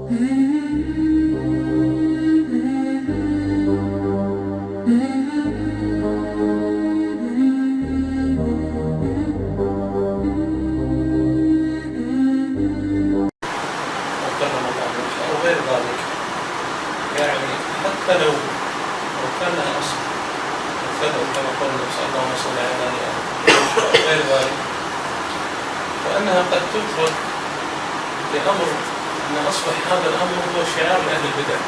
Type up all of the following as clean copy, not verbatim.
يعني حتى لو كانها أصل الفدوى كما قال النبي صلى الله عليه وسلم غير ذلك، فإنها قد تترك لأمر أن أصبح هذا الأمر هو شعار لأهل البدع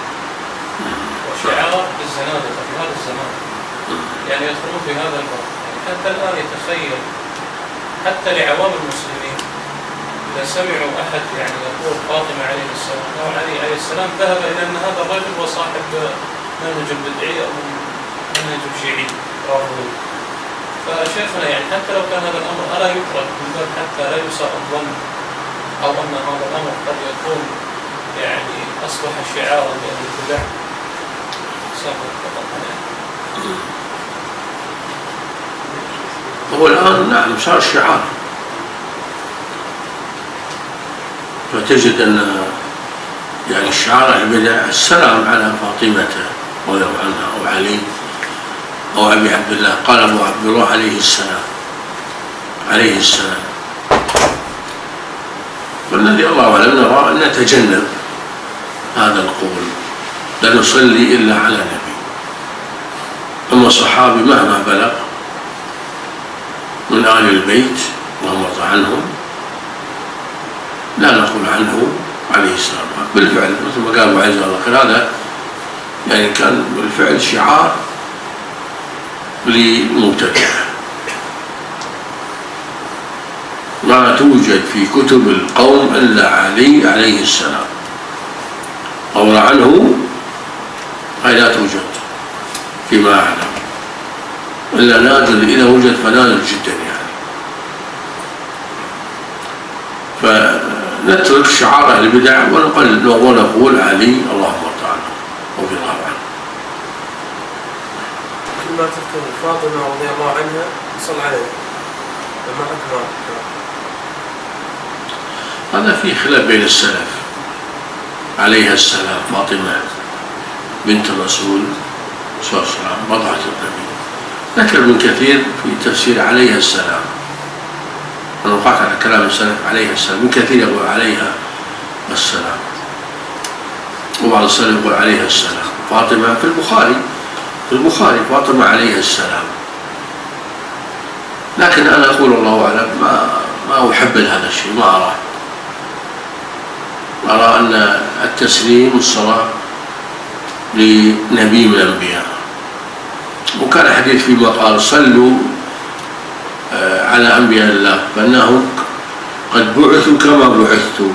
وشعار للزنادقة في هذا الزمان، يعني يدخلون في هذا الباب. يعني حتى الآن يتخيل حتى لعوام المسلمين إذا سمعوا أحد يعني يقول فاطمة عليه السلام أو علي عليه السلام ذهب إلى أن هذا الرجل هو صاحب منهج بدعي أو منهج شيعي رافضي. فشيخنا يعني حتى لو كان هذا الأمر ألا يترك من باب حتى لا يساء الظن أو أن هذا الأمر قد يكون يعني أصبح شعارا لأهل البدع. هو الآن نعم صار شعار، فتجد أن يعني الشعار البدع السلام على فاطمة رضي الله عنها أو علي أو أبي عبد الله، قال أبو عبد الله عليه السلام. والذي الله أعلم نرى أن نتجنب هذا القول، لا نصلي إلا على نبي. أما الصحابي مهما بلغ من آل البيت اللهم ارض عنهم لا نقول عنه عليه السلام بالفعل، مثل ما قال أبو عز وجل هذا يعني كان بالفعل شعار لمبتدعه ما توجد في كتب القوم إلا علي عليه السلام، قول عنه هي لا توجد فيما أعلم إلا نادر، إذا وجد فنادر جدا يعني. فنترك شعار أهل البدع ونقول علي اللهم ارض عنه رضي الله عنه. كل ما تذكر فاطمة رضي الله عنها صل عليها لما أكبر. هذا فيه خلاف بين السلف. عليها السلام فاطمة بنت الرسول صلى الله عليه وسلم بضعة النبي، ذكر ابن كثير في تفسير عليها السلام، أنا وقعت على كلام السلف عليها السلام، ابن كثير يقول عليها السلام، وبعض السلف يقول عليها السلام. فاطمة في البخاري فاطمة عليها السلام، لكن أنا أقول الله أعلم ما أحبذ هذا الشيء، ما أرى أن التسليم الصلاة لنبي من الأنبياء. وكان حديث فيما قال صلوا على أنبياء الله فإنهم قد بعثوا كما بعثتوا